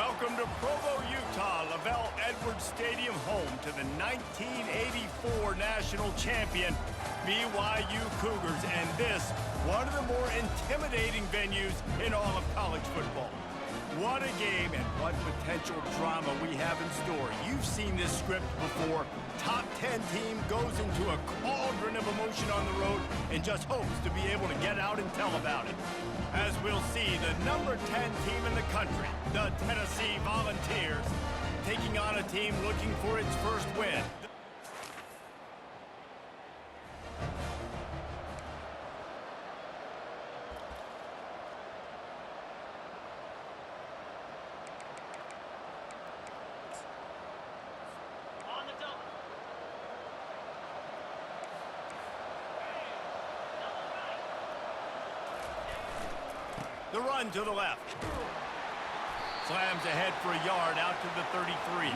Welcome to Provo, Utah, Lavelle Edwards Stadium, home to the 1984 national champion BYU Cougars, and this, one of the more intimidating venues in all of college football. What a game and what potential drama we have in store. You've seen this script before. Top 10 team goes into a cauldron of emotion on the road and just hopes to be able to get out and tell about it. As we'll see, the number 10 team in the country, the Tennessee Volunteers, taking on a team looking for its first win. The run to the left. Slams ahead for a yard out to the 33.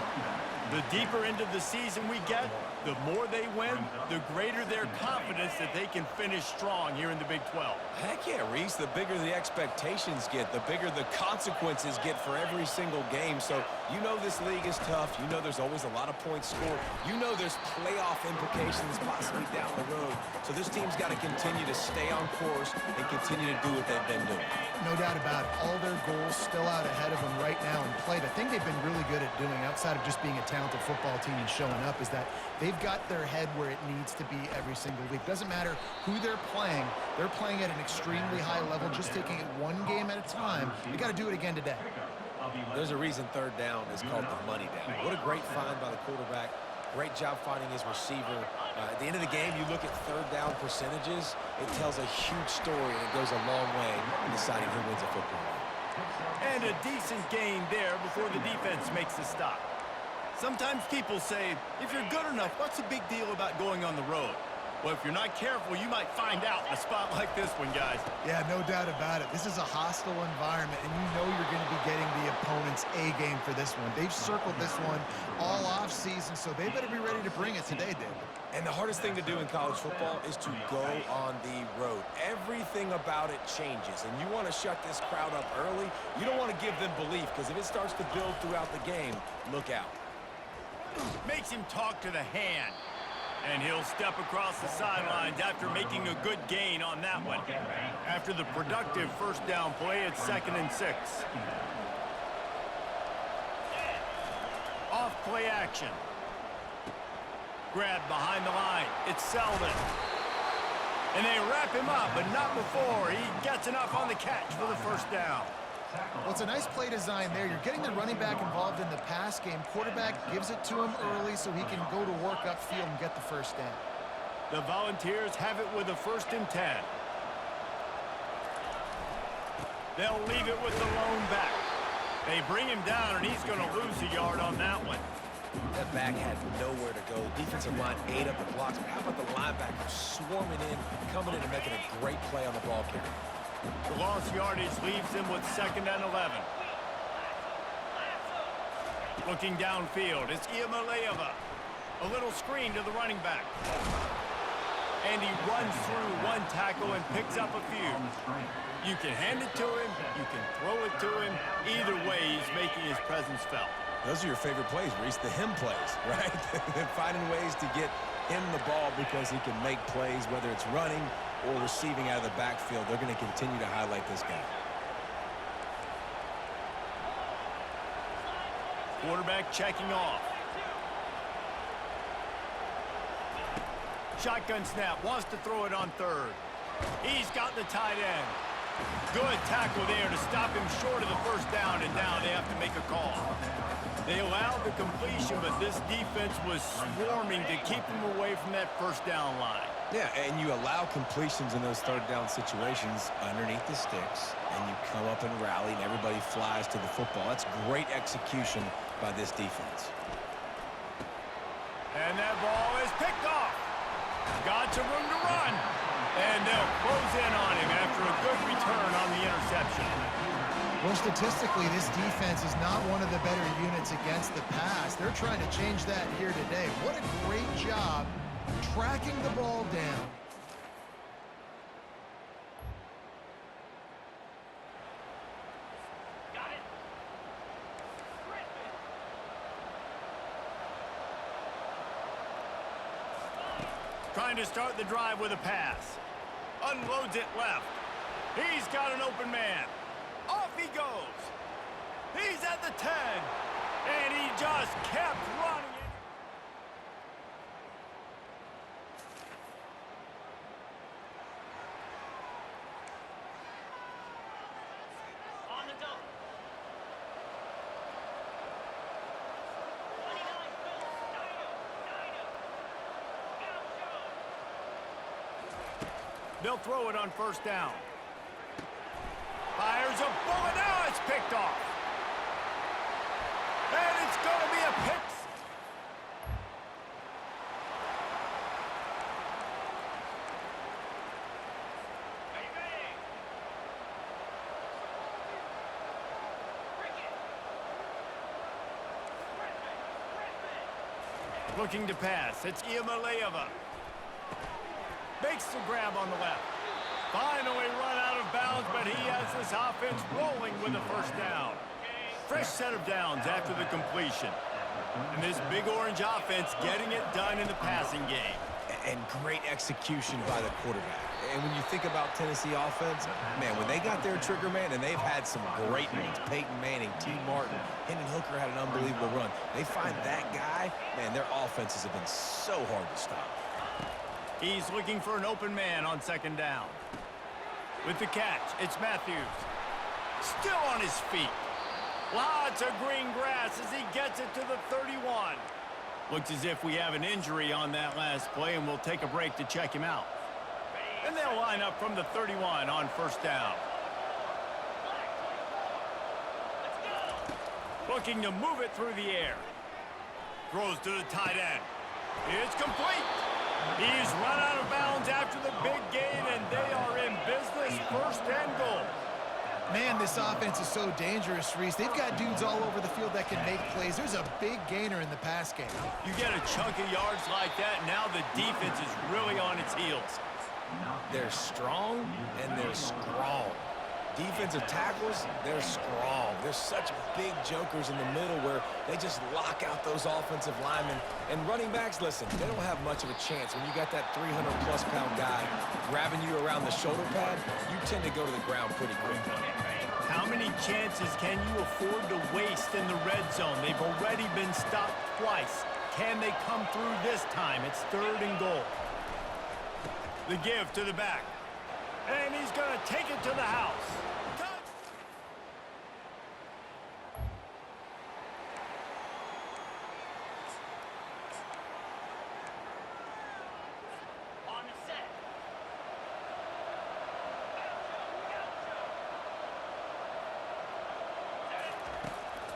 The deeper into the season we get, the more they win, the greater their confidence that they can finish strong here in the Big 12. Heck yeah, Reese. The bigger the expectations get, the bigger the consequences get for every single game. So you know this league is tough. You know there's always a lot of points scored. You know there's playoff implications possibly down the road. So this team's got to continue to stay on course and continue to do what they've been doing. No doubt about it. All their goals still out ahead of them right now in play. The thing they've been really good at doing, outside of just being a talented football team and showing up, is that they've got their head where it needs to be every single week. Doesn't matter who they're playing at an extremely high level, just taking it one game at a time. You got to do it again today. There's a reason third down is called the money down. What a great find by the quarterback. Great job finding his receiver. At the end of the game, you look at third down percentages, it tells a huge story, and it goes a long way in deciding who wins a football game. And a decent gain there before the defense makes the stop. Sometimes people say, if you're good enough, what's the big deal about going on the road? Well, if you're not careful, you might find out in a spot like this one, guys. Yeah, no doubt about it. This is a hostile environment, and you know you're going to be getting the opponent's A-game for this one. They've circled this one all off-season, so they better be ready to bring it today, David. And the hardest thing to do in college football is to go on the road. Everything about it changes, and you want to shut this crowd up early. You don't want to give them belief, because if it starts to build throughout the game, look out. Makes him talk to the hand. And he'll step across the sidelines after making a good gain on that one. After the productive first down play, it's 2nd and 6. Off play action. Grab behind the line. It's Selden. And they wrap him up, but not before he gets enough on the catch for the first down. Well, it's a nice play design there. You're getting the running back involved in the pass game. Quarterback gives it to him early so he can go to work upfield and get the first down. The Volunteers have it with a 1st and 10. They'll leave it with the lone back. They bring him down, and he's going to lose a yard on that one. That back had nowhere to go. Defensive line ate up the blocks. But how about the linebacker swarming in, coming in and making a great play on the ball carrier? The lost yardage leaves him with 2nd and 11. Looking downfield, it's Iamaleava. A little screen to the running back. And he runs through one tackle and picks up a few. You can hand it to him, you can throw it to him. Either way, he's making his presence felt. Those are your favorite plays, Reese, the him plays, right? Finding ways to get him the ball because he can make plays, whether it's running or receiving out of the backfield. They're going to continue to highlight this guy. Quarterback checking off. Shotgun snap, wants to throw it on 3rd. He's got the tight end. Good tackle there to stop him short of the first down, and now they have to make a call. They allowed the completion, but this defense was swarming to keep them away from that first down line. Yeah, and you allow completions in those third down situations underneath the sticks, and you come up and rally, and everybody flies to the football. That's great execution by this defense. And that ball is picked off. Got some room to run. And they'll close in on him after a good return on the interception. Well, statistically, this defense is not one of the better units against the pass. They're trying to change that here today. What a great job tracking the ball down. trying to start the drive with a pass. Unloads it left. He's got an open man. Off he goes. He's at the 10. And he just kept running it. They'll throw it on first down. Fires a bullet. Now it's picked off. And it's going to be a pick. Looking to pass. It's Iamaleava. Makes the grab on the left. Finally run out of bounds, but he has this offense rolling with a first down. Fresh set of downs after the completion. And this Big Orange offense getting it done in the passing game. And great execution by the quarterback. And when you think about Tennessee offense, man, when they got their trigger man, and they've had some great ones. Peyton Manning, T. Martin, Hendon Hooker had an unbelievable run. They find that guy, man, their offenses have been so hard to stop. He's looking for an open man on second down. With the catch, it's Matthews. Still on his feet. Lots of green grass as he gets it to the 31. Looks as if we have an injury on that last play, and we'll take a break to check him out. And they'll line up from the 31 on first down. Looking to move it through the air. Throws to the tight end. It's complete. He's run out of bounds after the big gain, and they are in business, first and goal. Man, this offense is so dangerous, Reese. They've got dudes all over the field that can make plays. There's a big gainer in the pass game. You get a chunk of yards like that, now the defense is really on its heels. They're strong, and they're strong. Defensive tackles, they're strong. They're such big jokers in the middle where they just lock out those offensive linemen. And running backs, listen, they don't have much of a chance. When you got that 300-plus pound guy grabbing you around the shoulder pad, you tend to go to the ground pretty quickly. How many chances can you afford to waste in the red zone? They've already been stopped twice. Can they come through this time? It's third and goal. The give to the back. And he's going to take it to the house.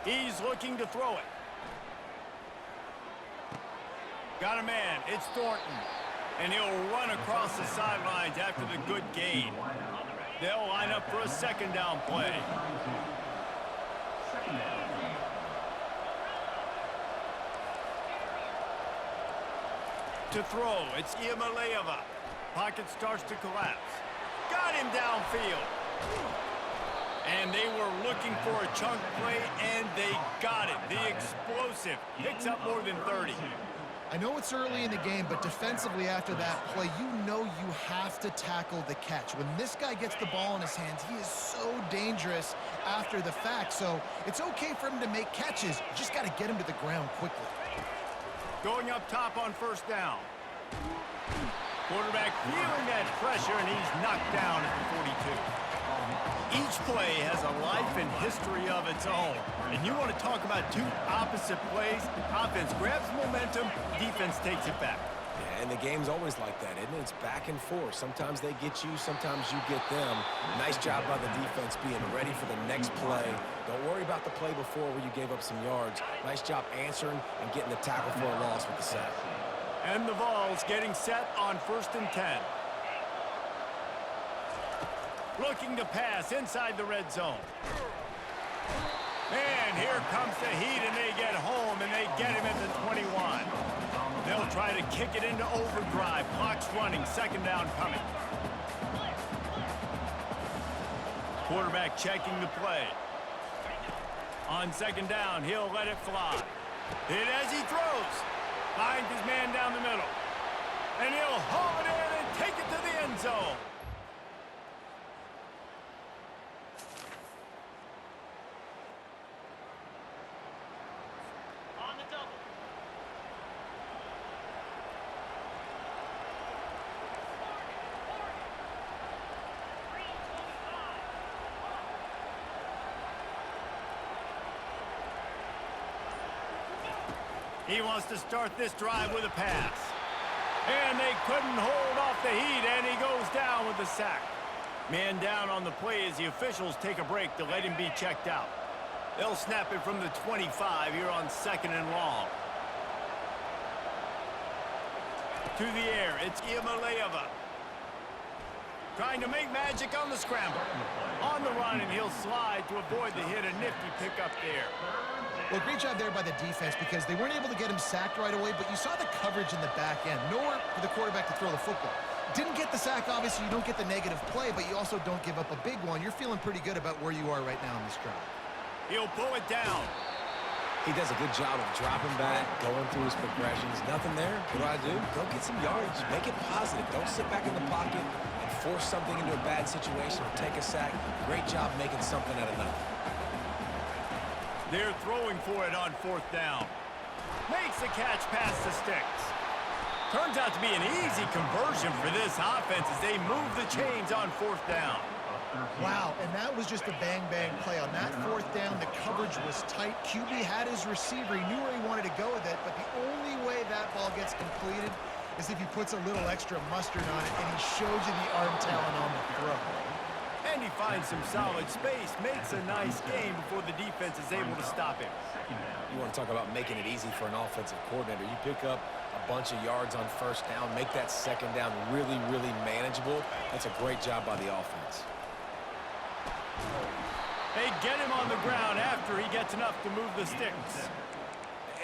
He's looking to throw it. Got a man. It's Thornton. And he'll run across the sidelines after the good gain. They'll line up for a second down play. To throw, it's Iamaleava. Pocket starts to collapse. Got him downfield. And they were looking for a chunk play, and they got it. The explosive picks up more than 30. I know it's early in the game, but defensively after that play, you know you have to tackle the catch. When this guy gets the ball in his hands, he is so dangerous after the fact. So it's okay for him to make catches. You just got to get him to the ground quickly. Going up top on first down. Quarterback feeling that pressure, and he's knocked down at the 42. Each play has a life and history of its own. And you want to talk about two opposite plays. Offense grabs momentum, defense takes it back. Yeah, and the game's always like that, isn't it? It's back and forth. Sometimes they get you, sometimes you get them. Nice job by the defense being ready for the next play. Don't worry about the play before where you gave up some yards. Nice job answering and getting the tackle for a loss with the sack. And the Vols getting set on 1st and 10. Looking to pass inside the red zone. And here comes the heat, and they get home, and they get him at the 21. They'll try to kick it into overdrive. Clock's running, second down coming. Quarterback checking the play. On second down, he'll let it fly. Hit as he throws. Finds his man down the middle. And he'll haul it in and take it to the end zone. On the double. He wants to start this drive with a pass. And they couldn't hold off the heat, and he goes down with the sack. Man down on the play as the officials take a break to let him be checked out. They'll snap it from the 25 here on 2nd and long. To the air, it's Iamaleava. Trying to make magic on the scramble. On the run, and he'll slide to avoid the hit. A nifty pickup there. Well, great job there by the defense because they weren't able to get him sacked right away, but you saw the coverage in the back end. Nowhere for the quarterback to throw the football. Didn't get the sack, obviously. You don't get the negative play, but you also don't give up a big one. You're feeling pretty good about where you are right now in this drive. He'll pull it down. He does a good job of dropping back, going through his progressions. Nothing there. What do? Go get some yards. Make it positive. Don't sit back in the pocket and force something into a bad situation or take a sack. Great job making something out of nothing. They're throwing for it on 4th down. Makes the catch past the sticks. Turns out to be an easy conversion for this offense as they move the chains on 4th down. Wow, and that was just a bang-bang play. On that 4th down, the coverage was tight. QB had his receiver. He knew where he wanted to go with it, but the only way that ball gets completed is if he puts a little extra mustard on it, and he shows you the arm talent on the throw. And he finds some solid space, makes a nice game before the defense is able to stop him. You want to talk about making it easy for an offensive coordinator. You pick up a bunch of yards on 1st down, make that 2nd down really, really manageable. That's a great job by the offense. They get him on the ground after he gets enough to move the sticks.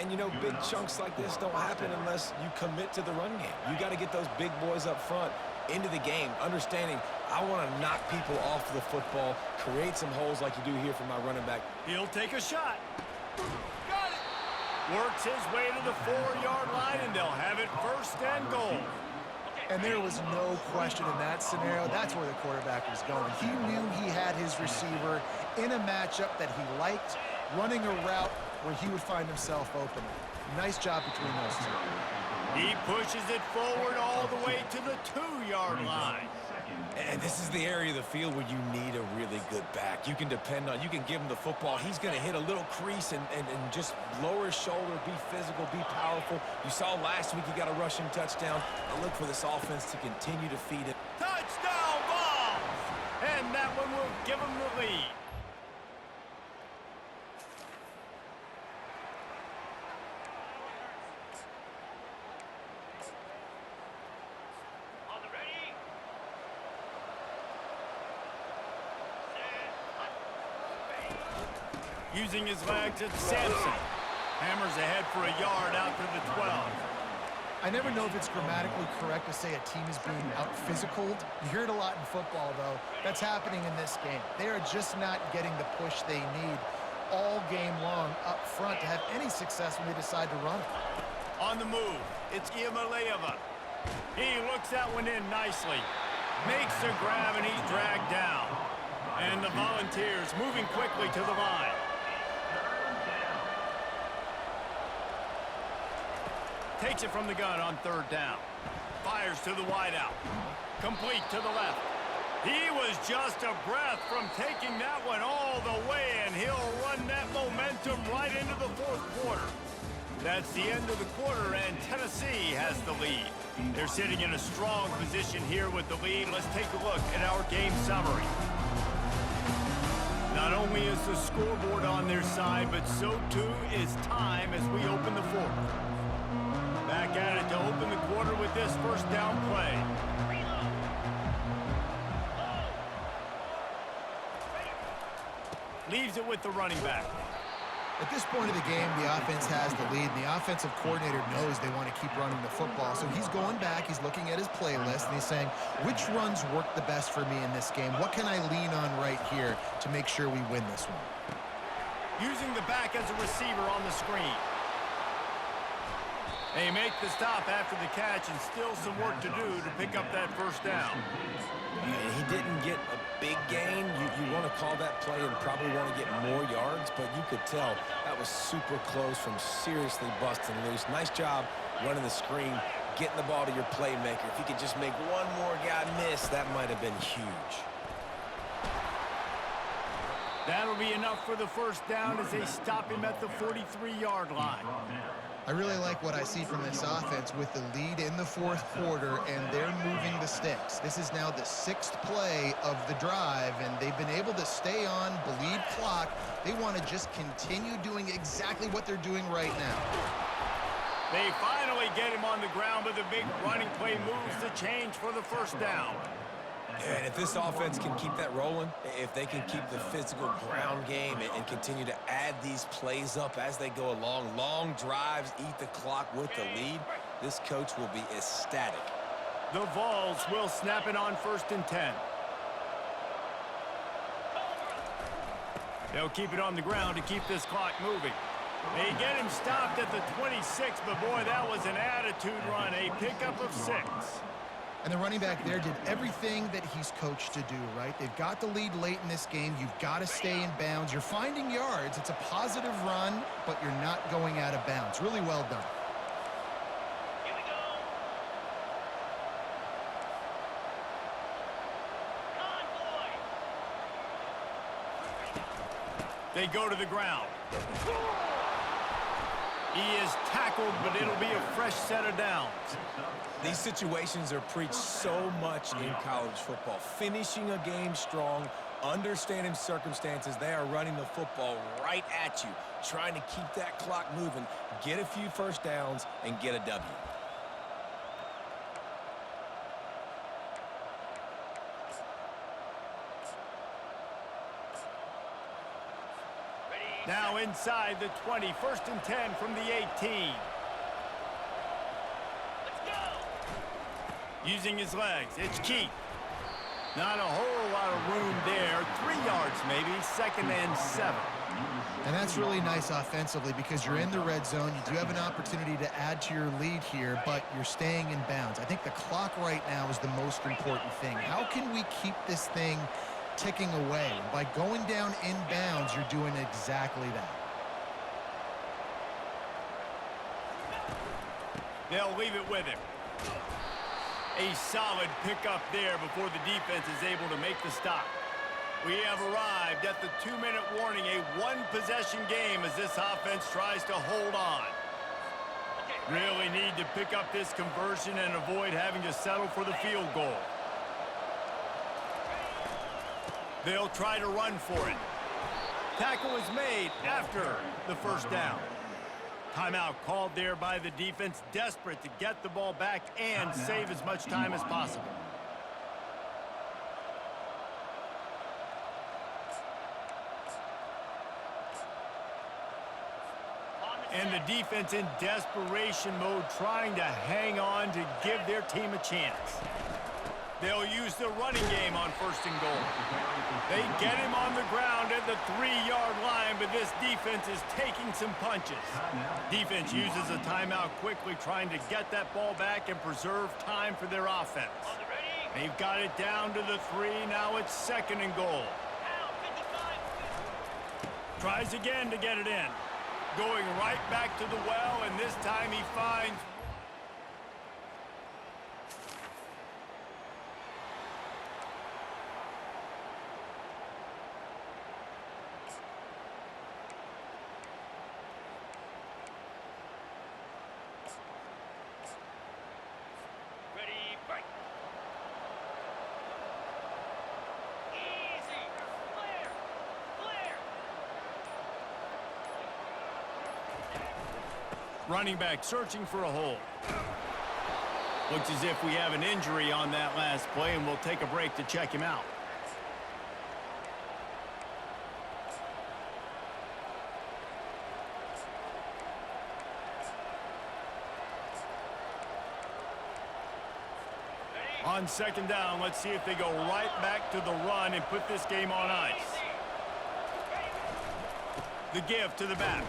And, you know, big chunks like this don't happen unless you commit to the run game. You got to get those big boys up front into the game, understanding I want to knock people off the football, create some holes like you do here for my running back. He'll take a shot. Got it. Works his way to the 4-yard line, and they'll have it 1st and goal. And there was no question in that scenario. That's where the quarterback was going. He knew he had his receiver in a matchup that he liked, running a route where he would find himself open. Nice job between those two. He pushes it forward all the way to the 2-yard line. And this is the area of the field where you need a really good back. You can depend on, you can give him the football. He's going to hit a little crease and just lower his shoulder, be physical, be powerful. You saw last week he got a rushing touchdown. I look for this offense to continue to feed it. Touchdown ball! And that one will give him the lead. Using his legs, it's Sampson. Hammers ahead for a yard out to the 12. I never know if it's grammatically correct to say a team is being out-physicaled. You hear it a lot in football, though. That's happening in this game. They are just not getting the push they need all game long up front to have any success when they decide to run it. On the move, it's Iamaleava. He looks that one in nicely. Makes the grab, and he's dragged down. And the Volunteers moving quickly to the line. Takes it from the gun on 3rd down. Fires to the wideout. Complete to the left. He was just a breath from taking that one all the way, and he'll run that momentum right into the 4th quarter. That's the end of the quarter, and Tennessee has the lead. They're sitting in a strong position here with the lead. Let's take a look at our game summary. Not only is the scoreboard on their side, but so too is time as we open the 4th. Back at it to open the quarter with this 1st down play. Leaves it with the running back. At this point of the game, the offense has the lead, and the offensive coordinator knows they want to keep running the football. So he's going back, he's looking at his playlist, and he's saying, which runs work the best for me in this game? What can I lean on right here to make sure we win this one? Using the back as a receiver on the screen. They make the stop after the catch and still some work to do to pick up that first down. He didn't get a big gain. You want to call that play and probably want to get more yards, but you could tell that was super close from seriously busting loose. Nice job running the screen, getting the ball to your playmaker. If he could just make one more guy miss, that might have been huge. That'll be enough for the first down as they stop him at the 43-yard line. I really like what I see from this offense with the lead in the fourth quarter, and they're moving the sticks. This is now the 6th play of the drive, and they've been able to stay on, bleed clock. They want to just continue doing exactly what they're doing right now. They finally get him on the ground, but the big running play moves the change for the first down. And if this offense can keep that rolling, if they can keep the physical ground game and continue to add these plays up as they go along, long drives, eat the clock with the lead, this coach will be ecstatic. The Vols will snap it on 1st and 10. They'll keep it on the ground to keep this clock moving. They get him stopped at the 26, but boy, that was an attitude run, a pickup of 6. And the running back there did everything that he's coached to do, right? They've got the lead late in this game. You've got to stay in bounds. You're finding yards. It's a positive run, but you're not going out of bounds. Really well done. Here we go. Convoy. They go to the ground. He is tackled, but it'll be a fresh set of downs. These situations are preached so much in college football. Finishing a game strong, understanding circumstances. They are running the football right at you, trying to keep that clock moving, get a few first downs, and get a W. Now inside the 20, 1st and 10 from the 18. Using his legs, it's Keith. Not a whole lot of room there. 3 yards maybe, 2nd and 7. And that's really nice offensively because you're in the red zone. You do have an opportunity to add to your lead here, but you're staying in bounds. I think the clock right now is the most important thing. How can we keep this thing ticking away? By going down in bounds, you're doing exactly that. They'll leave it with him. A solid pickup there before the defense is able to make the stop. We have arrived at the 2-minute warning, a one-possession game as this offense tries to hold on. Really need to pick up this conversion and avoid having to settle for the field goal. They'll try to run for it. Tackle is made after the first down. Timeout called there by the defense, desperate to get the ball back and save as much time as possible. And the defense in desperation mode, trying to hang on to give their team a chance. They'll use the running game on 1st and goal. They get him on the ground at the 3-yard line, but this defense is taking some punches. Defense uses a timeout quickly, trying to get that ball back and preserve time for their offense. They've got it down to the 3. Now it's 2nd and goal. Tries again to get it in. Going right back to the well, and this time he finds... Running back searching for a hole. Looks as if we have an injury on that last play, and we'll take a break to check him out. On 2nd down, let's see if they go right back to the run and put this game on ice. The give to the back.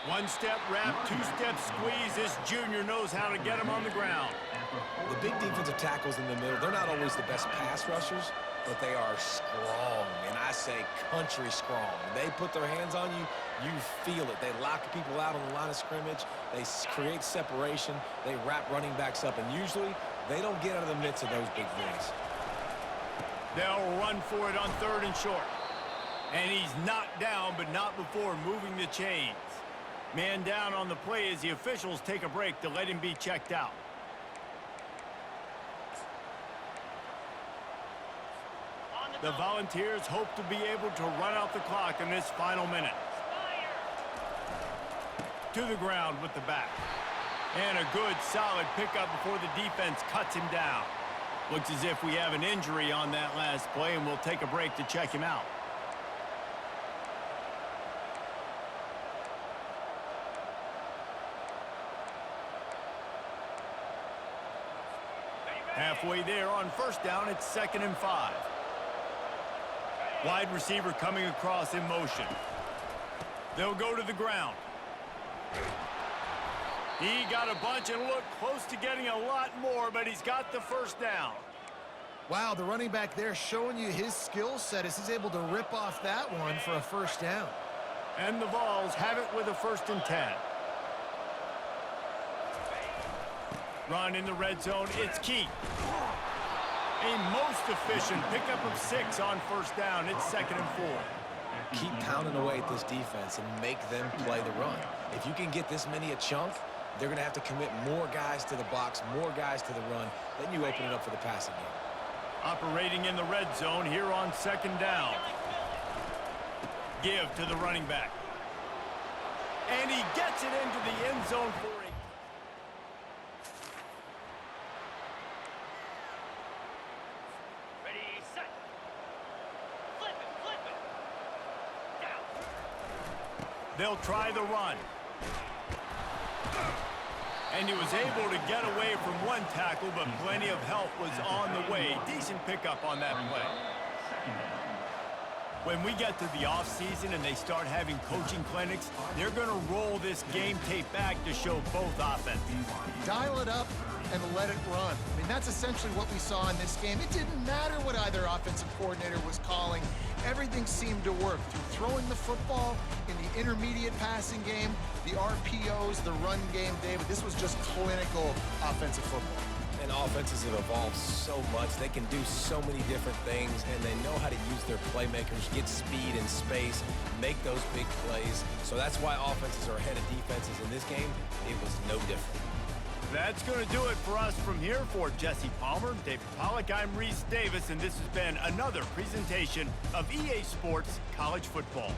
One-step wrap, two-step squeeze. This junior knows how to get him on the ground. The big defensive tackles in the middle, they're not always the best pass rushers, but they are strong, and I say country strong. When they put their hands on you, you feel it. They lock people out on the line of scrimmage. They create separation. They wrap running backs up, and usually they don't get out of the midst of those big things. They'll run for it on 3rd and short. And he's knocked down, but not before moving the chains. Man down on the play as the officials take a break to let him be checked out. The Volunteers hope to be able to run out the clock in this final minute. To the ground with the back. And a good, solid pickup before the defense cuts him down. Looks as if we have an injury on that last play, and we'll take a break to check him out. Halfway there on 1st down, it's 2nd and 5. Wide receiver coming across in motion. They'll go to the ground. He got a bunch and looked close to getting a lot more, but he's got the 1st down. Wow, the running back there showing you his skill set as he's able to rip off that one for a 1st down. And the Vols have it with a 1st and 10. Run in the red zone, it's Keith. A most efficient pickup of 6 on 1st down. It's 2nd and 4. Keep pounding away at this defense and make them play the run. If you can get this many a chunk, they're going to have to commit more guys to the box, more guys to the run. Then you open it up for the passing game. Operating in the red zone here on 2nd down. Give to the running back. And he gets it into the end zone for a... Ready, set. Flip it. Down. They'll try the run. And he was able to get away from one tackle, but plenty of help was on the way. Decent pickup on that play. When we get to the offseason and they start having coaching clinics, they're going to roll this game tape back to show both offenses. Dial it up and let it run. I mean, that's essentially what we saw in this game. It didn't matter what either offensive coordinator was calling. Everything seemed to work through throwing the football in the intermediate passing game, the RPOs, the run game, David. This was just clinical offensive football. And offenses have evolved so much. They can do so many different things, and they know how to use their playmakers, get speed and space, make those big plays. So that's why offenses are ahead of defenses in this game. It was no different. That's going to do it for us from here. For Jesse Palmer, David Pollack, I'm Reese Davis, and this has been another presentation of EA Sports College Football.